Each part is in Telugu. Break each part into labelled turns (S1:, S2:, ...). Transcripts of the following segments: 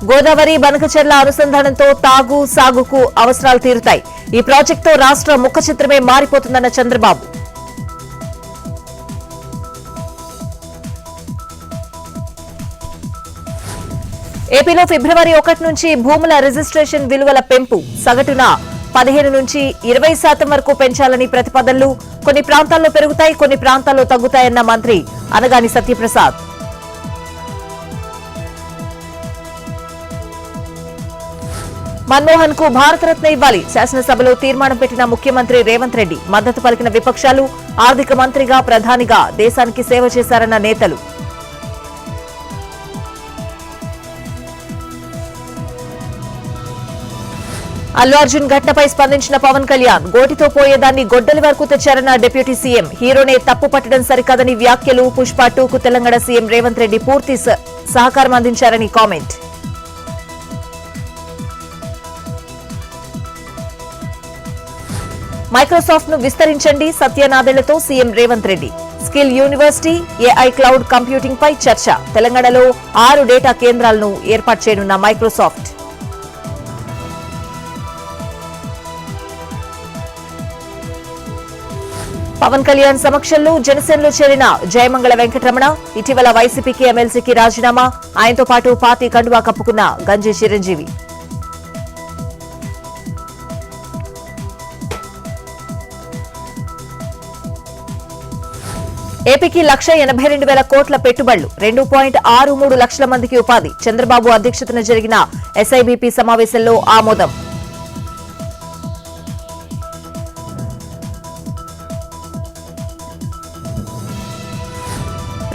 S1: గోదావరి బనకచెర్ల అనుసంధానంతో తాగు సాగుకు అవసరాలు తీరుతాయి. ఈ ప్రాజెక్టుతో రాష్ట్ర ముఖ చిత్రమే మారిపోతుందన్న చంద్రబాబు. ఏపీలో ఫిబ్రవరి 1 నుంచి భూముల రిజిస్ట్రేషన్ విలువల పెంపు సగటున 15 నుంచి 20% వరకు పెంచాలని ప్రతిపాదనలు. కొన్ని ప్రాంతాల్లో పెరుగుతాయి, కొన్ని ప్రాంతాల్లో తగ్గుతాయన్న మంత్రి అనగాని సత్యప్రసాద్. మన్మోహన్ కు భారతరత్న ఇవ్వాలి. శాసనసభలో తీర్మానం పెట్టిన ముఖ్యమంత్రి రేవంత్ రెడ్డి. మద్దతు పలికిన విపక్షాలు. ఆర్థిక మంత్రిగా, ప్రధానిగా దేశానికి సేవ చేశారన్న నేతలు. అల్లు అర్జున్ ఘటనపై స్పందించిన పవన్ కళ్యాణ్. గోటితో పోయేదాన్ని గొడ్డలి వరకు తెచ్చారన్న డిప్యూటీ సీఎం. హీరోనే తప్పు పట్టడం సరికాదని వ్యాఖ్యలు. పుష్ప 2కు తెలంగాణ సీఎం రేవంత్ రెడ్డి పూర్తి సహకారం అందించారని కామెంట్. మైక్రోసాఫ్ట్ ను విస్తరించండి. సత్యనాదెళ్లతో CM Revanth Reddy. Skill university, AI cloud computing పై చర్చ. తెలంగాణలో 6 డేటా కేంద్రాలను ఏర్పాటు చేయనున్న మైక్రోసాఫ్ట్. పవన్ కళ్యాణ్ సమక్షంలో జనసేనలో చేరిన జయమంగళ వెంకటరమణ. ఇటీవల వైసీపీకి, ఎమ్మెల్సీకి రాజీనామా. ఆయనతో పాటు పార్టీ కండువా కప్పుకున్న గంజి చిరంజీవి. ఏపీకి 1,82,000 కోట్ల పెట్టుబడులు. 2.63 లక్షల మందికి ఉపాధి. చంద్రబాబు అధ్యక్షతన జరిగిన ఎస్ఐబిపి సమావేశంలో ఆమోదం.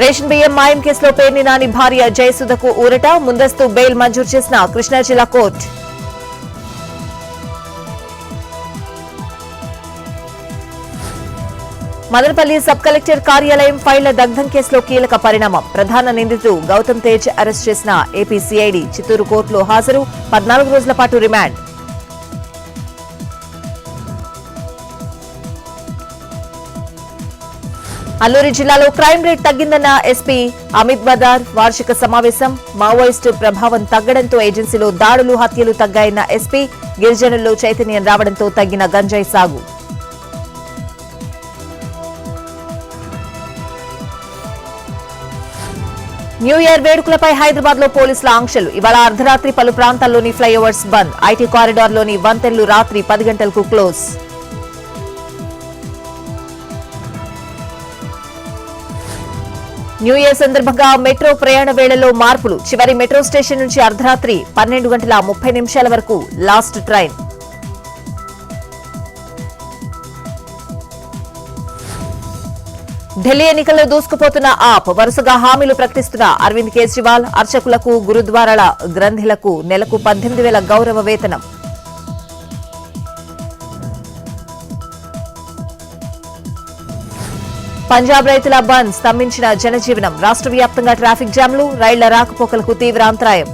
S1: రేషన్ బియ్యం మాయం కేసులో పేర్ని నాని భార్య జయసుధకు ఊరట. ముందస్తు బెయిల్ మంజూరు చేసిన కృష్ణా జిల్లా కోర్టు. మదనపల్లి సబ్ కలెక్టర్ కార్యాలయం ఫైళ్ల దగ్ధం కేసులో కీలక పరిణామం. ప్రధాన నిందితుడు గౌతమ్ తేజ్ అరెస్ట్ చేసిన ఏపీ సిఐడి. చిత్తూరు కోర్టులో హాజరు. 14 రోజుల పాటు రిమాండ్. అల్లూరి జిల్లాలో క్రైమ్ రేట్ తగ్గిందన్న ఎస్పీ అమిత్ బదార్. వార్షిక సమావేశం. మావోయిస్టు ప్రభావం తగ్గడంతో ఏజెన్సీలో దాడులు, హత్యలు తగ్గాయన్న ఎస్పీ. గిరిజనుల్లో చైతన్యం రావడంతో తగ్గిన గంజాయి సాగు. న్యూ ఇయర్ వేడుకలపై హైదరాబాద్ లో పోలీసుల ఆంక్షలు. ఇవాళ అర్ధరాత్రి పలు ప్రాంతాల్లోని ఫ్లైఓవర్స్ బంద్. ఐటీ కారిడార్లోని వంతెనలు రాత్రి 10 గంటలకు క్లోజ్. న్యూ ఇయర్ సందర్భంగా మెట్రో ప్రయాణ వేళల్లో మార్పులు. చివరి మెట్రో స్టేషన్ నుంచి అర్ధరాత్రి 12:30 వరకు లాస్ట్ ట్రైన్. ఢిల్లీ ఎన్నికల్లో దూసుకుపోతున్న ఆప్. వరుసగా హామీలు ప్రకటిస్తున్న అరవింద్ కేజ్రీవాల్. అర్చకులకు, గురుద్వారాల గ్రంథులకు నెలకు 18,000 గౌరవ వేతనం. పంజాబ్ రైతుల బంద్ స్తంభించిన జనజీవనం. రాష్ట్ర వ్యాప్తంగా ట్రాఫిక్ జామ్లు. రైళ్ల రాకపోకలకు తీవ్ర అంతరాయం.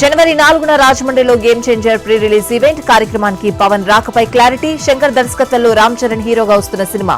S1: జనవరి 4న రాజమండ్రిలో game changer pre release event. కార్యక్రమానికి పవన్ రాకపై క్లారిటీ. శంకర్ దర్శకత్వంలో రామ్ చరణ్ హీరోగా వస్తున్న సినిమా.